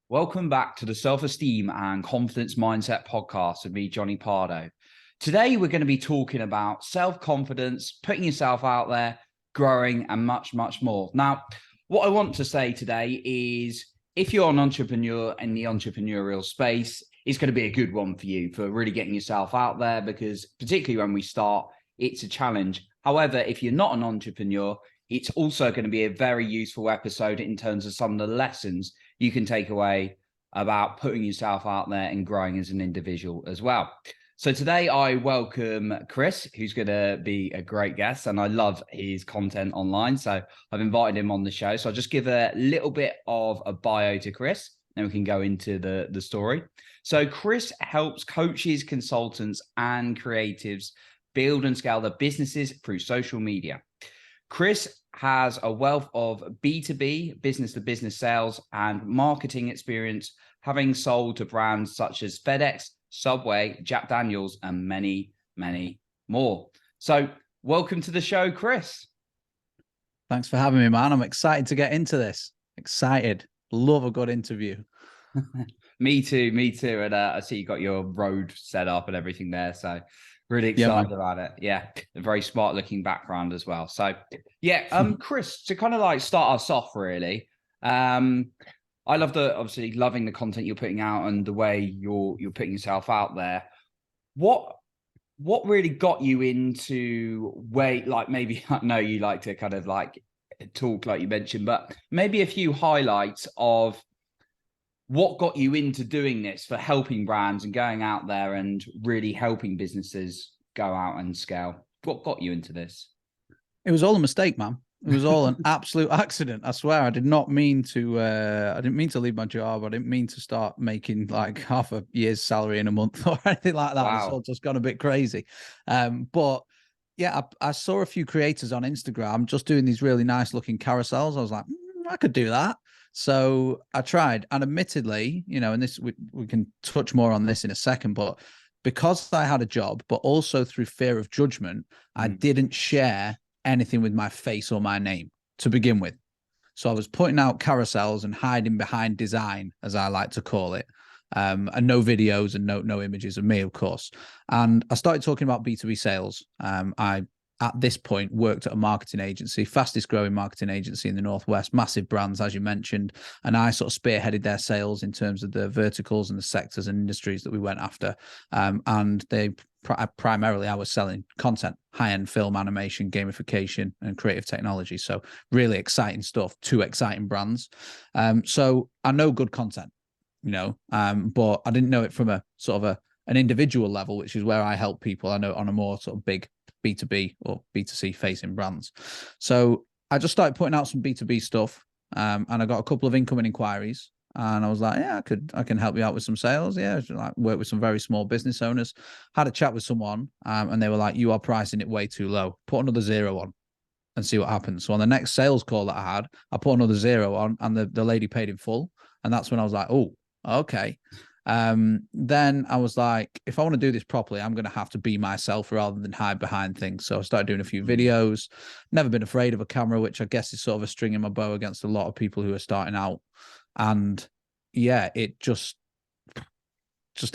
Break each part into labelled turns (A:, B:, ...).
A: Welcome back to the Self-Esteem and Confidence Mindset podcast with me, Johnny Pardo. Today, we're going to be talking about self-confidence, putting yourself out there, growing, and much, much more. Now, what I want to say today is if you're an entrepreneur in the entrepreneurial space, it's going to be a good one for you for really getting yourself out there because particularly when we start, it's a challenge. However, if you're not an entrepreneur, it's also going to be a very useful episode in terms of some of the lessons you can take away about putting yourself out there and growing as an individual as well. So today I welcome Chris, who's going to be a great guest, and I love his content online. So I've invited him on the show. So I'll just give a little bit of a bio to Chris, then we can go into the story. So Chris helps coaches, consultants, and creatives build and scale their businesses through social media. Chris has a wealth of B2B, business-to-business sales and marketing experience, having sold to brands such as FedEx, Subway, Jack Daniels, and many, many more. So welcome to the show, Chris.
B: Thanks for having me, man. I'm excited to get into this. Excited. Love a good interview.
A: Me too. And I see you got your road set up and everything there. So really excited about it. Yeah. A very smart looking background as well. So yeah, Chris, to kind of like start us off really. I love obviously loving the content you're putting out and the way you're putting yourself out there. What really got you into like maybe I know you like to kind of like talk like you mentioned, but maybe a few highlights of what got you into doing this for helping brands and going out there and really helping businesses go out and scale? What got you into this?
B: It was all a mistake, man. It was all an absolute accident. I swear, I did not mean to. I didn't mean to leave my job. I didn't mean to start making like half a year's salary in a month or anything like that. Wow. It's all just gone a bit crazy. But yeah, I saw a few creators on Instagram just doing these really nice looking carousels. I was like, I could do that. So I tried, and admittedly, and this we can touch more on this in a second, but because I had a job, but also through fear of judgment, I didn't share anything with my face or my name to begin with. So I was putting out carousels and hiding behind design, as I like to call it, and no videos and no images of me, of course. And I started talking about B2B sales. I, at this point, worked at a marketing agency, fastest growing marketing agency in the Northwest, massive brands, as you mentioned. And I sort of spearheaded their sales in terms of the verticals and the sectors and industries that we went after. And they primarily, I was selling content, high-end film, animation, gamification, and creative technology. So really exciting stuff, two exciting brands. So I know good content, but I didn't know it from a sort of an individual level, which is where I help people. I know on a more sort of big B2B or B2C facing brands. So I just started putting out some B2B stuff, and I got a couple of incoming inquiries. And I was like, yeah, I can help you out with some sales. Yeah, like work with some very small business owners. Had a chat with someone, and they were like, you are pricing it way too low. Put another zero on and see what happens. So on the next sales call that I had, I put another zero on, and the lady paid in full. And that's when I was like, oh, okay. Then I was like, if I want to do this properly, I'm going to have to be myself rather than hide behind things. So I started doing a few videos. Never been afraid of a camera, which I guess is sort of a string in my bow against a lot of people who are starting out. And yeah, it just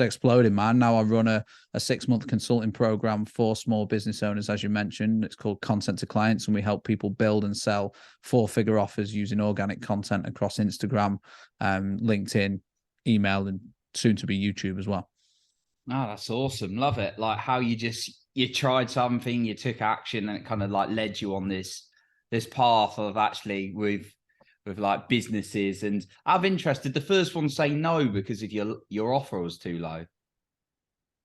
B: exploded, man. Now I run a 6-month consulting program for small business owners, as you mentioned. It's called Content to Clients, and we help people build and sell 4-figure offers using organic content across Instagram, LinkedIn, email, and soon to be YouTube as well.
A: Oh, that's awesome. Love it. Like how you tried something, you took action, and it kind of like led you on this path of actually with like businesses. And I'm interested, the first one say no because of your offer was too low?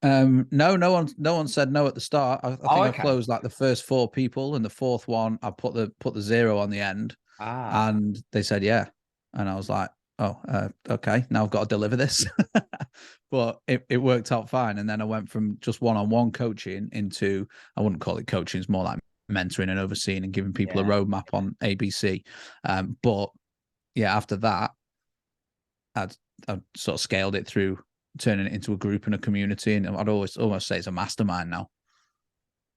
B: No one said no at the start. I think I closed like the first 4 people, and the fourth one I put the zero on the end, and they said yeah, and I was like, oh, okay, now I've got to deliver this. But it worked out fine. And then I went from just one-on-one coaching into, I wouldn't call it coaching, it's more like mentoring and overseeing and giving people a roadmap on ABC. But yeah, after that, I sort of scaled it through turning it into a group and a community. And I'd almost say it's a mastermind now.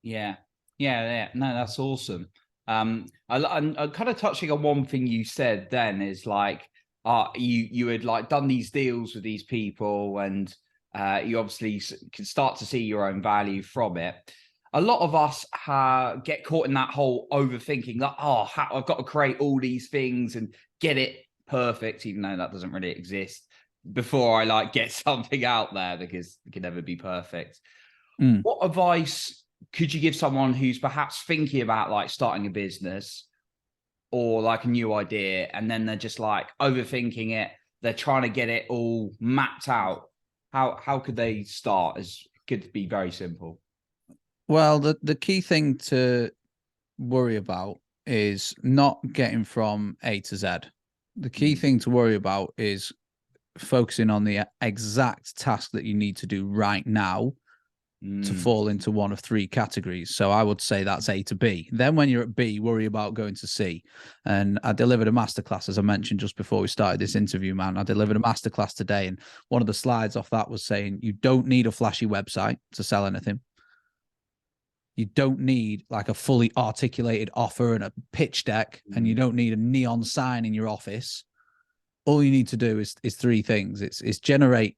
A: Yeah. No, that's awesome. I'm kind of touching on one thing you said then is like you had like done these deals with these people, and you obviously can start to see your own value from it. A lot of us get caught in that whole overthinking, like, I've got to create all these things and get it perfect, even though that doesn't really exist, before I like get something out there, because it can never be perfect. What advice could you give someone who's perhaps thinking about like starting a business or like a new idea, and then they're just like overthinking it, they're trying to get it all mapped out? How could they start? It could be very simple.
B: Well, the key thing to worry about is not getting from A to Z. The key thing to worry about is focusing on the exact task that you need to do right now to fall into one of three categories. So I would say that's A to B. Then when you're at B, worry about going to C. And I delivered a masterclass, as I mentioned just before we started this interview, man. I delivered a masterclass today, and one of the slides off that was saying you don't need a flashy website to sell anything. You don't need like a fully articulated offer and a pitch deck, and you don't need a neon sign in your office. All you need to do is three things. It's generate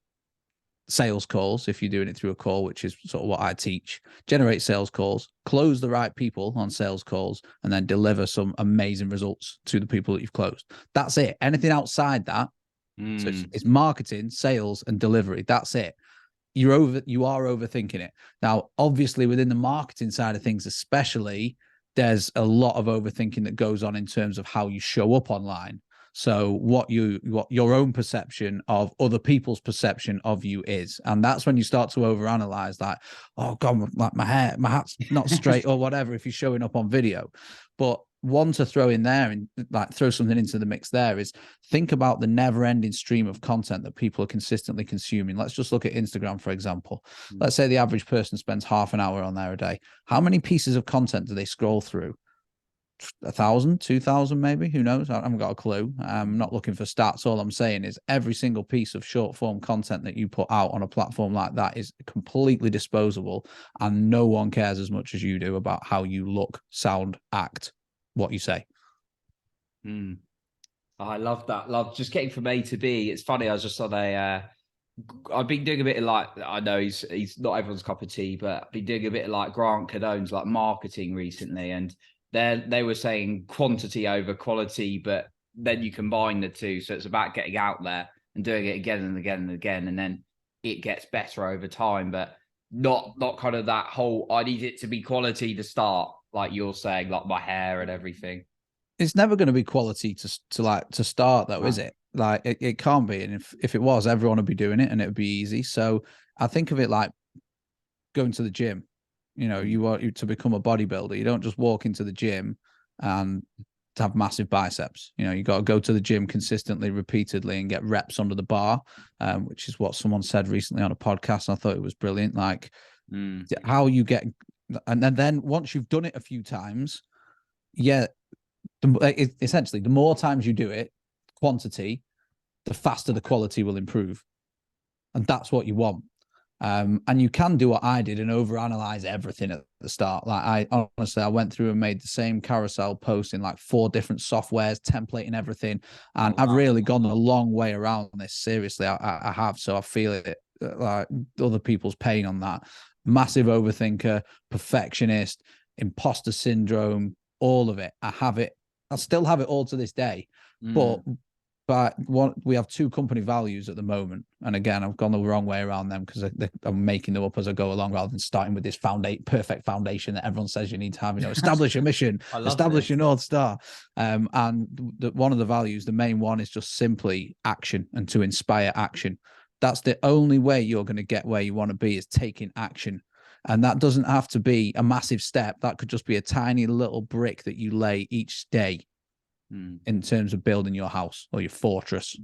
B: sales calls if you're doing it through a call, which is sort of what I teach. Generate sales calls, close the right people on sales calls, and then deliver some amazing results to the people that you've closed. That's it. Anything outside that, so it's marketing, sales, and delivery. That's it. You are overthinking it. Now, obviously, within the marketing side of things, especially, there's a lot of overthinking that goes on in terms of how you show up online. So what your own perception of other people's perception of you is. And that's when you start to overanalyze that, oh God, like my hat's not straight or whatever, if you're showing up on video. But one to throw in there and like throw something into the mix there is think about the never ending stream of content that people are consistently consuming. Let's just look at Instagram, for example. Let's say the average person spends half an hour on there a day. How many pieces of content do they scroll through? 1,000, 2,000, maybe, who knows? I haven't got a clue. I'm not looking for stats. All I'm saying is every single piece of short form content that you put out on a platform like that is completely disposable, and no one cares as much as you do about how you look, sound, act, what you say.
A: I love that. Love just getting from A to B. It's funny, I was just on I've been doing a bit of like, I know he's not everyone's cup of tea, but I've been doing a bit of like Grant Cardone's like marketing recently, and they were saying quantity over quality, but then you combine the two. So it's about getting out there and doing it again and again and again. And then it gets better over time, but not kind of that whole, I need it to be quality to start, like you're saying, like my hair and everything.
B: It's never going to be quality to start though, is it? Like it can't be. And if it was, everyone would be doing it and it would be easy. So I think of it like going to the gym. You know, you want to become a bodybuilder. You don't just walk into the gym and have massive biceps. You know, you got to go to the gym consistently, repeatedly, and get reps under the bar, which is what someone said recently on a podcast. I thought it was brilliant. Like how you get, and then once you've done it a few times, essentially, the more times you do it, quantity, the faster the quality will improve, and that's what you want. And you can do what I did and overanalyze everything at the start. Like I went through and made the same carousel post in like 4 different softwares, templating everything. And I've really gone a long way around this. Seriously, I have. So I feel it, like other people's pain on that. Massive overthinker, perfectionist, imposter syndrome, all of it. I have it. I still have it all to this day. But we have 2 company values at the moment, and again, I've gone the wrong way around them because I'm making them up as I go along, rather than starting with this perfect foundation that everyone says you need to have. You know, establish a mission, establish your North Star, and one of the values, the main one, is just simply action and to inspire action. That's the only way you're going to get where you want to be, is taking action. And that doesn't have to be a massive step. That could just be a tiny little brick that you lay each day in terms of building your house or your fortress.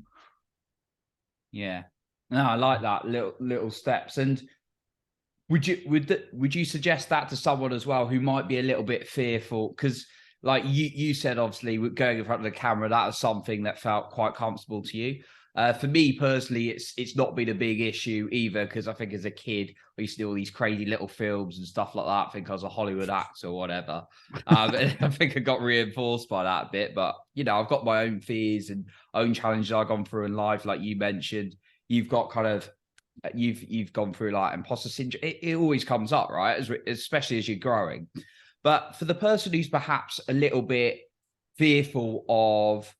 A: Yeah, no, I like that, little steps. And would you suggest that to someone as well who might be a little bit fearful? Because like you said, obviously, going in front of the camera, that was something that felt quite comfortable to you. For me personally, it's not been a big issue either, because I think as a kid I used to do all these crazy little films and stuff like that. I think I was a Hollywood actor or whatever. And I think I got reinforced by that a bit. But I've got my own fears and own challenges I've gone through in life, like you mentioned. You've got kind of you've gone through like imposter syndrome. It always comes up, right? Especially as you're growing. But for the person who's perhaps a little bit fearful of,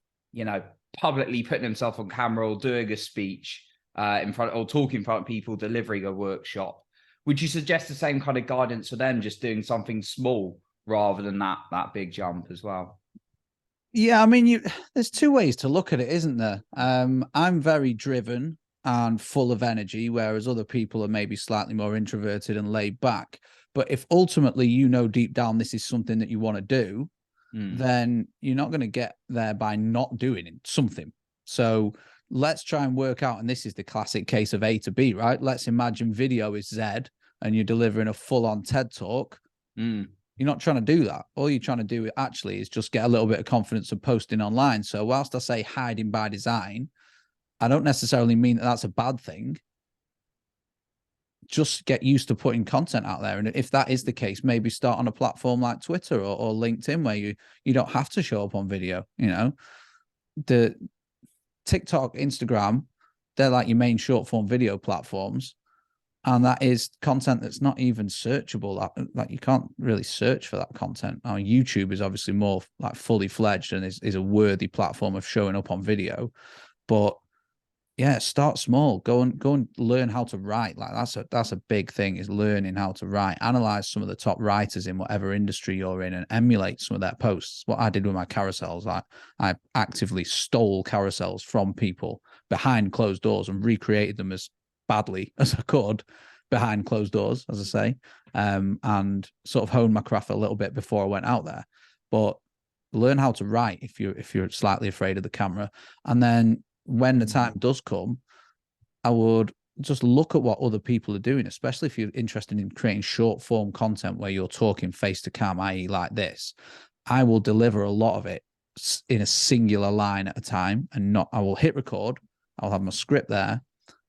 A: publicly putting himself on camera or doing a speech in front, or talking in front of people, delivering a workshop, would you suggest the same kind of guidance for them, just doing something small rather than that big jump as well?
B: Yeah, I mean, there's two ways to look at it, isn't there? I'm very driven and full of energy, whereas other people are maybe slightly more introverted and laid back. But if ultimately deep down this is something that you want to do, then you're not going to get there by not doing something. So let's try and work out, and this is the classic case of A to B, right? Let's imagine video is Z and you're delivering a full-on TED talk. You're not trying to do that. All you're trying to do actually is just get a little bit of confidence of posting online. So whilst I say hiding by design, I don't necessarily mean that that's a bad thing. Just get used to putting content out there. And if that is the case, maybe start on a platform like Twitter or LinkedIn, where you don't have to show up on video. The TikTok, Instagram, they're like your main short form video platforms. And that is content that's not even searchable. Like you can't really search for that content. Now, YouTube is obviously more like fully fledged and is a worthy platform of showing up on video. But yeah, start small. Go and learn how to write. Like that's a big thing, is learning how to write. Analyze some of the top writers in whatever industry you're in and emulate some of their posts. What I did with my carousels, I actively stole carousels from people behind closed doors and recreated them as badly as I could behind closed doors, as I say, and sort of honed my craft a little bit before I went out there. But learn how to write if you're slightly afraid of the camera, and then when the time does come, I would just look at what other people are doing, especially if you're interested in creating short form content where you're talking face to cam, i.e. like this. I will deliver a lot of it in a singular line at a time, and I will hit record. I'll have my script there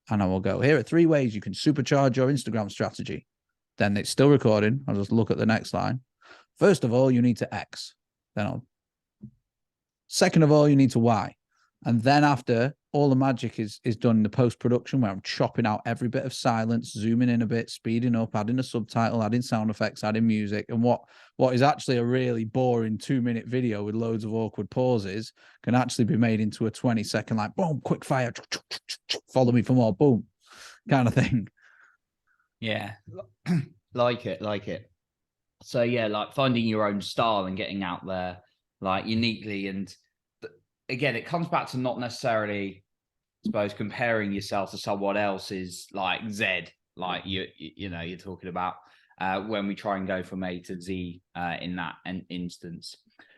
B: and I will go, here are 3 ways you can supercharge your Instagram strategy. Then it's still recording. I'll just look at the next line. First of all, you need to X. Second of all, you need to Y. And then after, all the magic is done in the post-production, where I'm chopping out every bit of silence, zooming in a bit, speeding up, adding a subtitle, adding sound effects, adding music. And what is actually a really boring 2-minute video with loads of awkward pauses can actually be made into a 20-second, like, boom, quick fire, follow me for more, boom, kind of thing.
A: Yeah, like it. So yeah, like finding your own style and getting out there like uniquely. And again, it comes back to not necessarily, I suppose, comparing yourself to someone else's like Z, like you're talking about when we try and go from A to Z in that instance.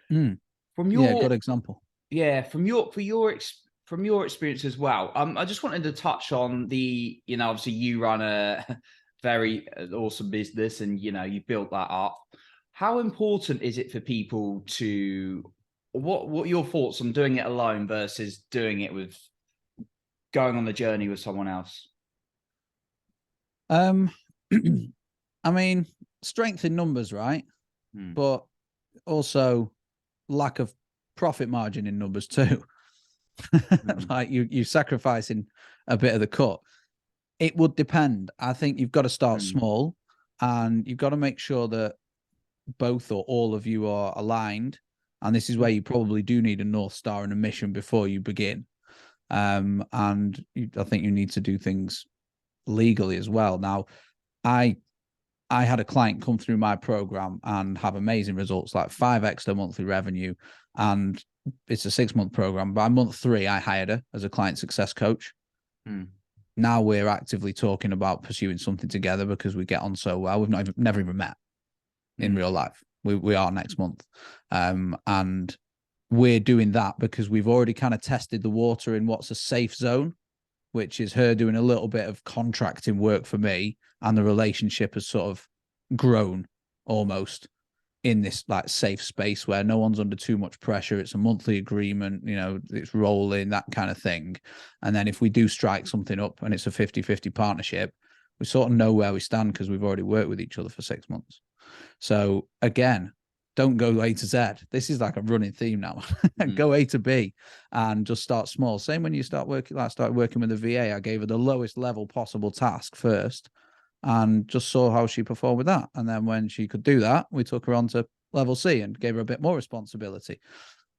A: From your
B: good example.
A: Yeah, from your experience as well. I just wanted to touch on the, obviously you run a very awesome business, and you built that up. How important is it for people to, what your thoughts on doing it alone versus doing it with, going on the journey with someone else?
B: I mean, strength in numbers, right? But also lack of profit margin in numbers too. Like you sacrificing a bit of the cut. It would depend. I think you've got to start small, and you've got to make sure that both or all of you are aligned. And this is where you probably do need a North Star and a mission before you begin. I think you need to do things legally as well. Now, I had a client come through my program and have amazing results, like 5x their monthly revenue. And it's a 6-month program. By month 3, I hired her as a client success coach. Now we're actively talking about pursuing something together because we get on so well. We've never even met in real life. We are next month. And we're doing that because we've already kind of tested the water in what's a safe zone, which is her doing a little bit of contracting work for me, and the relationship has sort of grown almost. in this like safe space where no one's under too much pressure. It's a monthly agreement, it's rolling, that kind of thing. And then if we do strike something up and it's a 50-50 partnership, we sort of know where we stand because we've already worked with each other for 6 months. So again, don't go A to Z. This is like a running theme now. Go A to B and just start small. Same when you start working, like started working with a VA, I gave her the lowest level possible task first and just saw how she performed with that. And then when she could do that, we took her on to level C and gave her a bit more responsibility.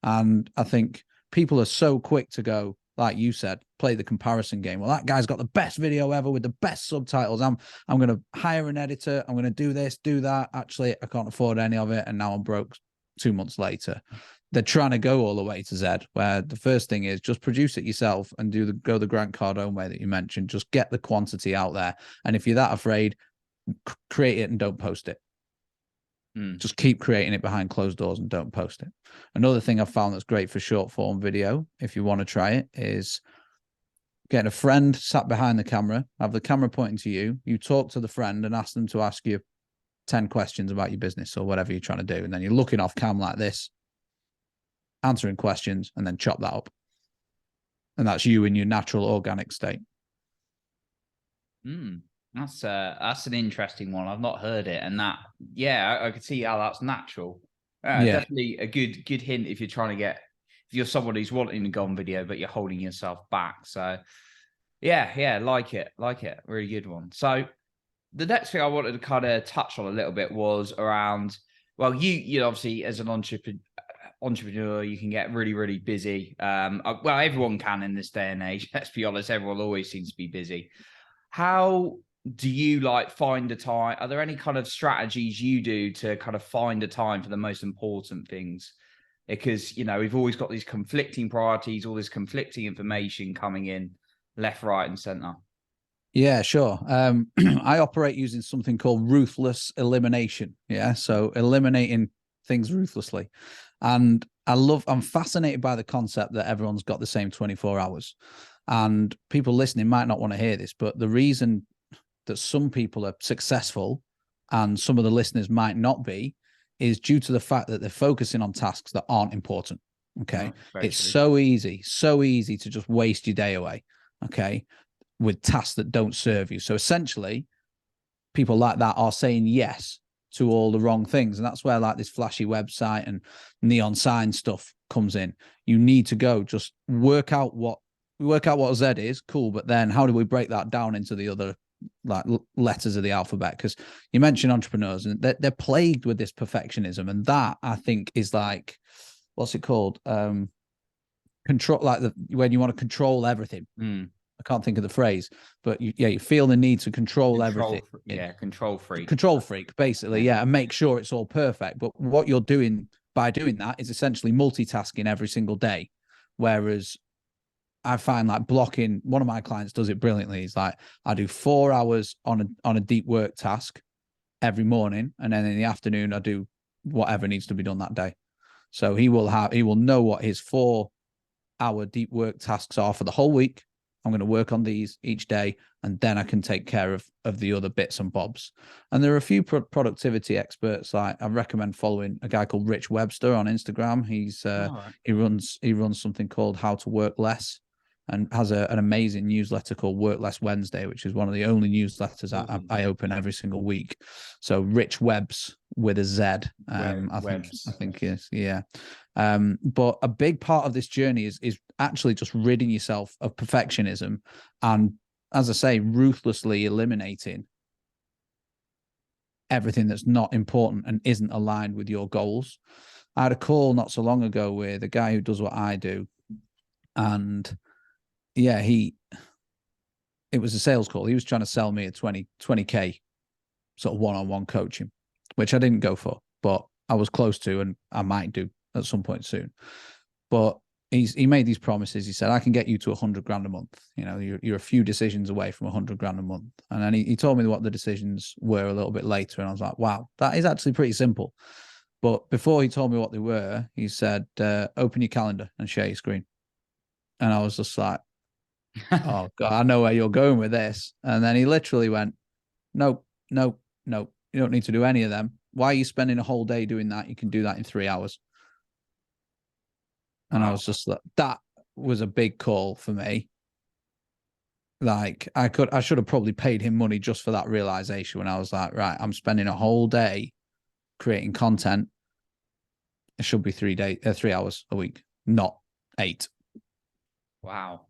B: And I think people are so quick to go, like you said, play the comparison game. Well, that guy's got the best video ever with the best subtitles. I'm going to hire an editor. I'm going to do this, do that. Actually, I can't afford any of it. And now I'm broke 2 months later. They're trying to go all the way to Z, where the first thing is just produce it yourself and go the Grant Cardone way that you mentioned. Just get the quantity out there. And if you're that afraid, create it and don't post it. Just keep creating it behind closed doors and don't post it. Another thing I've found that's great for short form video, if you want to try it, is getting a friend sat behind the camera, have the camera pointing to you. You talk to the friend and ask them to ask you 10 questions about your business or whatever you're trying to do. And then you're looking off cam like this, answering questions, and then chop that up. And that's you in your natural organic state.
A: That's an interesting one. I've not heard it, and that, yeah, I could see how that's natural. Definitely a good hint if you're someone who's wanting to go on video, but you're holding yourself back. So yeah, like it, really good one. So the next thing I wanted to kind of touch on a little bit was around, well, you obviously as an entrepreneur, you can get really, really busy. Well, everyone can in this day and age. Let's be honest, everyone always seems to be busy. How do you find a time? Are there any kind of strategies you do to kind of find a time for the most important things? Because, we've always got these conflicting priorities, all this conflicting information coming in left, right, and center.
B: Yeah, sure. I operate using something called ruthless elimination. Yeah. So eliminating things ruthlessly. And I'm fascinated by the concept that everyone's got the same 24 hours. And people listening might not want to hear this, but the reason that some people are successful and some of the listeners might not be is due to the fact that they're focusing on tasks that aren't important. Okay. It's so easy to just waste your day away. Okay. With tasks that don't serve you. So essentially, people like that are saying yes to all the wrong things. And that's where this flashy website and neon sign stuff comes in. You need to go just work out what Z is, cool, but then how do we break that down into the other letters of the alphabet? Because you mentioned entrepreneurs and they're plagued with this perfectionism, and that I think is what's it called? Control, when you want to control everything. I can't think of the phrase, but you feel the need to control everything.
A: Control freak.
B: Control freak, basically, and make sure it's all perfect. But what you're doing by doing that is essentially multitasking every single day. Whereas I find blocking, one of my clients does it brilliantly. He's I do 4 hours on a deep work task every morning, and then in the afternoon I do whatever needs to be done that day. So he will know what his 4-hour deep work tasks are for the whole week. I'm going to work on these each day, and then I can take care of the other bits and bobs. And there are a few productivity experts. I recommend following a guy called Rich Webster on Instagram. He runs something called How to Work Less, and has an amazing newsletter called Work Less Wednesday, which is one of the only newsletters I open every single week. So Rich Webbs with a Z, I think is, yeah. But a big part of this journey is actually just ridding yourself of perfectionism and, as I say, ruthlessly eliminating everything that's not important and isn't aligned with your goals. I had a call not so long ago with a guy who does what I do, and it was a sales call. He was trying to sell me a 20K sort of one-on-one coaching, which I didn't go for, but I was close to, and I might do at some point soon. But he made these promises. He said, I can get you to 100 grand a month. You're a few decisions away from 100 grand a month. And then he told me what the decisions were a little bit later. And I was like, wow, that is actually pretty simple. But before he told me what they were, he said, open your calendar and share your screen. And I was just like, oh God, I know where you're going with this. And then he literally went, nope, you don't need to do any of them. Why are you spending a whole day doing that? You can do that in 3 hours. And I was just like, that was a big call for me. Like I should have probably paid him money just for that realization when I was like, right, I'm spending a whole day creating content. It should be 3 hours a week, not 8.
A: Wow.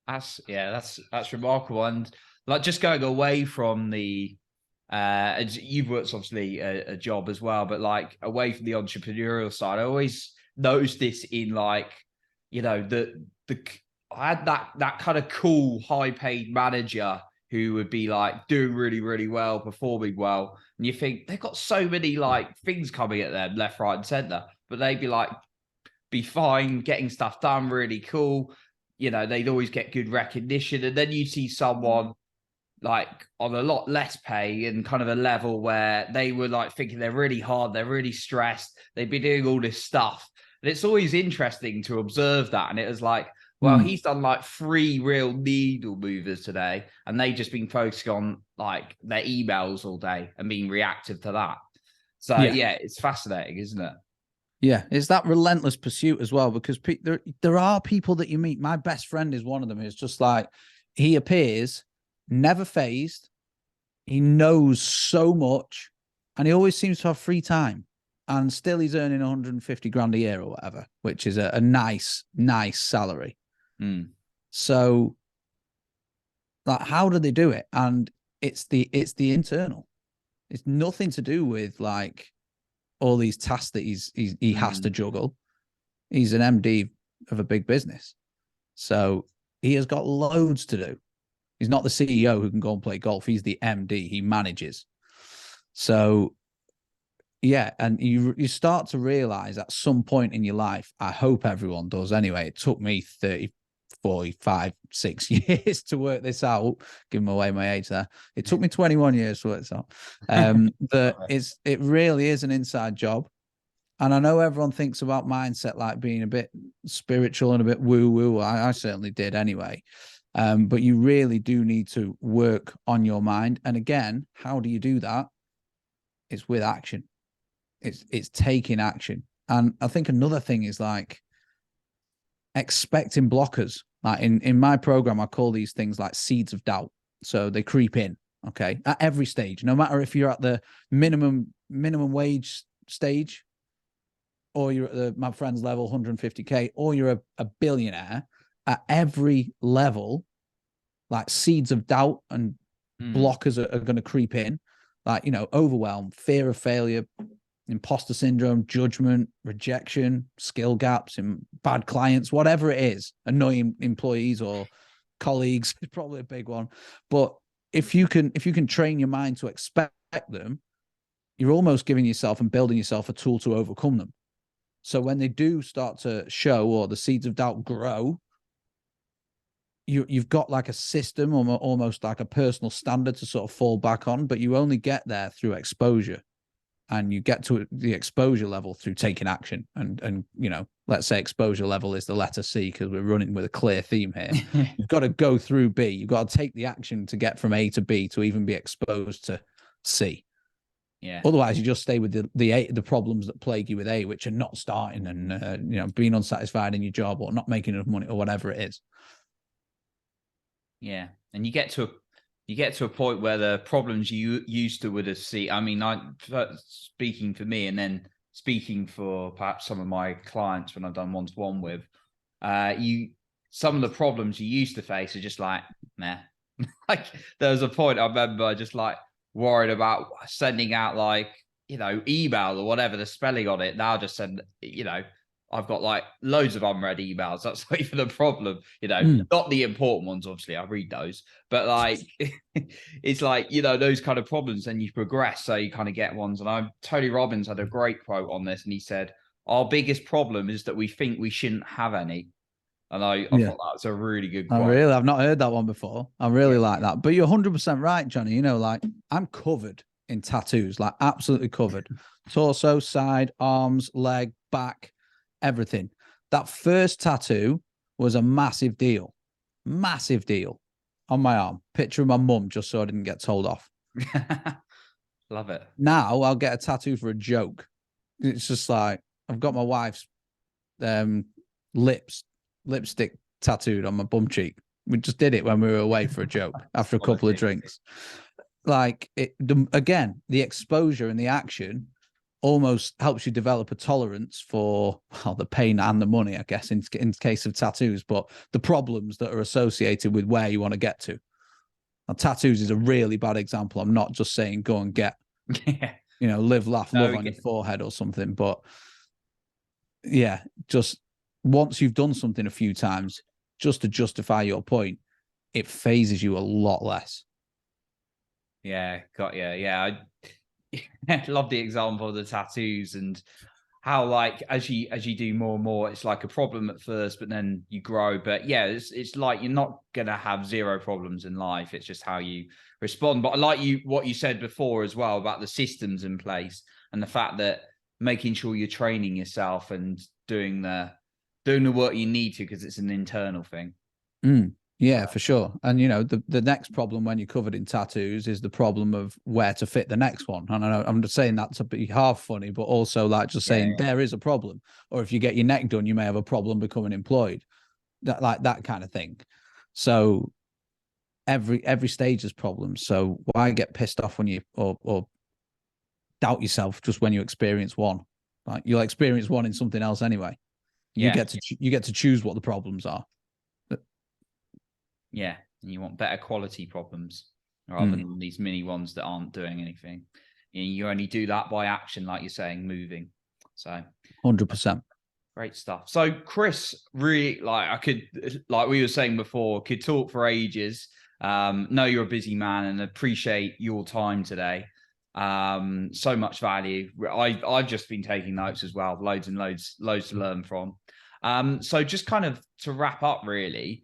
A: That's remarkable. And like just going away from the you've worked obviously a job as well, but like away from the entrepreneurial side, I always noticed this in like, you know, the I had that kind of cool high paid manager who would be like doing really, really well, performing well. And you think they've got so many like things coming at them left, right, and center, but they'd be like, be fine, getting stuff done, really cool. You know, they'd always get good recognition. And then you see someone like on a lot less pay and kind of a level where they were like thinking they're really hard, they're really stressed, they'd be doing all this stuff. And it's always interesting to observe that. And it was like, well, he's done like 3 real needle movers today, and they just been focusing on like their emails all day and being reactive to that. So yeah, it's fascinating, isn't it?
B: Yeah, it's that relentless pursuit as well, because there are people that you meet. My best friend is one of them. It's just like he appears never phased. He knows so much, and he always seems to have free time, and still he's earning 150 grand a year or whatever, which is a nice salary. So, like, how do they do it? And it's the internal. It's nothing to do with like all these tasks that he has to juggle. He's an MD of a big business, so he has got loads to do. He's not the CEO who can go and play golf. He's the MD. He manages. So yeah, and you start to realize at some point in your life, I hope everyone does anyway. It took me 30, 45, 6 years to work this out, giving away my age there. It took me 21 years to work this out. It really is an inside job. And I know everyone thinks about mindset like being a bit spiritual and a bit woo-woo. I certainly did anyway. But you really do need to work on your mind. And again, how do you do that? It's with action. It's taking action. And I think another thing is like expecting blockers. Like in my program, I call these things like seeds of doubt. So they creep in, okay, at every stage, no matter if you're at the minimum wage stage, or you're at my friend's level, 150K, or you're a billionaire. At every level, like seeds of doubt and blockers are going to creep in, like, you know, overwhelm, fear of failure, imposter syndrome, judgment, rejection, skill gaps, and bad clients, whatever it is, annoying employees or colleagues is probably a big one. But if you can train your mind to expect them, you're almost giving yourself and building yourself a tool to overcome them. So when they do start to show, or the seeds of doubt grow, you've got like a system, or almost like a personal standard to sort of fall back on, but you only get there through exposure. And you get to the exposure level through taking action. And you know, let's say exposure level is the letter C, because we're running with a clear theme here. You've got to go through B. You've got to take the action to get from A to B to even be exposed to C.
A: Yeah.
B: Otherwise, you just stay with the problems that plague you with A, which are not starting and you know, being unsatisfied in your job, or not making enough money, or whatever it is.
A: Yeah, and you get to a point where the problems you used to would have seen. I mean, speaking for me, and then speaking for perhaps some of my clients when I've done one-to-one with, some of the problems you used to face are just like, meh. Like there was a point I remember just like worried about sending out like, you know, email or whatever, the spelling on it. Now I just send, you know, I've got like loads of unread emails. That's not even a problem, you know, not the important ones. Obviously I read those, but like, it's like, you know, those kind of problems, and you progress. So you kind of get ones. And Tony Robbins had a great quote on this, and he said, our biggest problem is that we think we shouldn't have any. And I thought that was a really good quote.
B: I've not heard that one before. I really like that. But you're 100% right, Johnny. You know, like I'm covered in tattoos, like absolutely covered. Torso, side, arms, leg, back, everything. That first tattoo was a massive deal on my arm. Picture of my mum, just so I didn't get told off.
A: Love it.
B: Now I'll get a tattoo for a joke. It's just like I've got my wife's lipstick tattooed on my bum cheek. We just did it when we were away for a joke after a couple of drinks. Like again, the exposure and the action almost helps you develop a tolerance for the pain and the money, I guess, in case of tattoos, but the problems that are associated with where you want to get to. Now, tattoos is a really bad example. I'm not just saying go and get, live, laugh, love on your forehead or something. But yeah, just once you've done something a few times, just to justify your point, it phases you a lot less.
A: Yeah, got you. Yeah, I love the example of the tattoos and how, like, as you do more and more, it's like a problem at first, but then you grow. But yeah, it's like you're not gonna have zero problems in life. It's just how you respond. But I like what you said before as well about the systems in place and the fact that making sure you're training yourself and doing the work you need to, because it's an internal thing.
B: Yeah, for sure. And the next problem when you're covered in tattoos is the problem of where to fit the next one. And I know I'm just saying that to be half funny, but also like just saying there is a problem. Or if you get your neck done, you may have a problem becoming employed. That kind of thing. So every stage has problems. So why get pissed off when you or doubt yourself just when you experience one? Like you'll experience one in something else anyway. You get to choose what the problems are.
A: Yeah, and you want better quality problems rather than these mini ones that aren't doing anything. You only do that by action, like you're saying, moving. So
B: 100%.
A: Great stuff. So Chris, really, like we were saying before, could talk for ages. Know you're a busy man and appreciate your time today. So much value. I've just been taking notes as well, loads and loads to learn from. So just kind of to wrap up, really.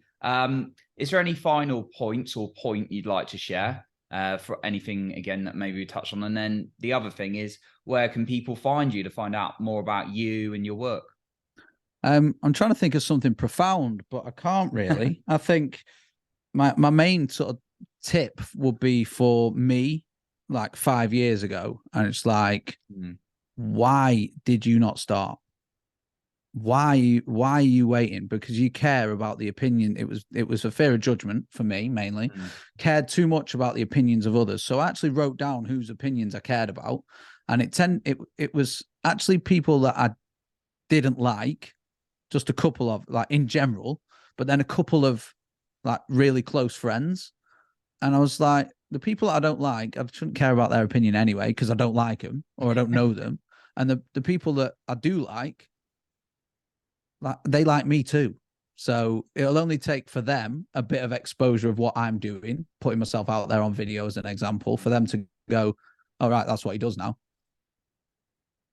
A: Is there any final points or point you'd like to share for anything, again, that maybe we touched on? And then the other thing is, where can people find you to find out more about you and your work?
B: I'm trying to think of something profound, but I can't really. I think my main sort of tip would be for me, like 5 years ago. And it's like, why did you not start? Why are you waiting? Because you care about the opinion. It was a fear of judgment for me, mainly. Cared too much about the opinions of others. So I actually wrote down whose opinions I cared about. And it was actually people that I didn't like, just a couple of, like, in general, but then a couple of like really close friends. And I was like, the people that I don't like, I shouldn't care about their opinion anyway, because I don't like them or I don't know them. And the people that I do like, they like me too. So it'll only take for them a bit of exposure of what I'm doing, putting myself out there on video as an example, for them to go, all right, that's what he does now.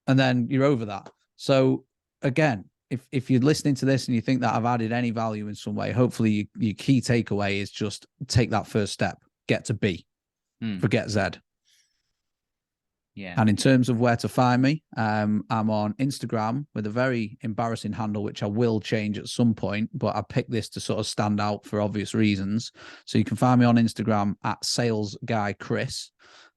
B: And then you're over that. So again, if you're listening to this and you think that I've added any value in some way, hopefully your key takeaway is just take that first step, get to B, forget Z.
A: Yeah.
B: And in terms of where to find me, I'm on Instagram with a very embarrassing handle, which I will change at some point, but I picked this to sort of stand out for obvious reasons. So you can find me on Instagram at salesguychris,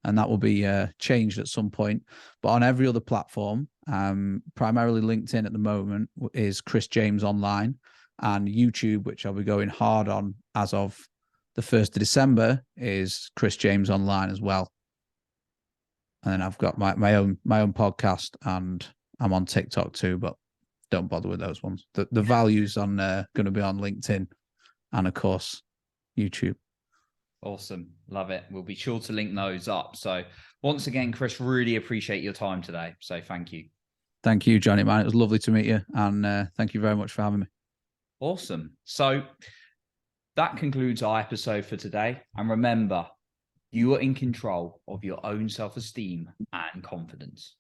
B: and that will be changed at some point. But on every other platform, primarily LinkedIn at the moment, is Chris James Online, and YouTube, which I'll be going hard on as of the 1st of December, is Chris James Online as well. And then I've got my own podcast, and I'm on TikTok too, but don't bother with those ones. The value's on going to be on LinkedIn and, of course, YouTube.
A: Awesome. Love it. We'll be sure to link those up. So once again, Chris, really appreciate your time today. So thank you.
B: Thank you, Johnny, man. It was lovely to meet you. And thank you very much for having me.
A: Awesome. So that concludes our episode for today. And remember, you are in control of your own self-esteem and confidence.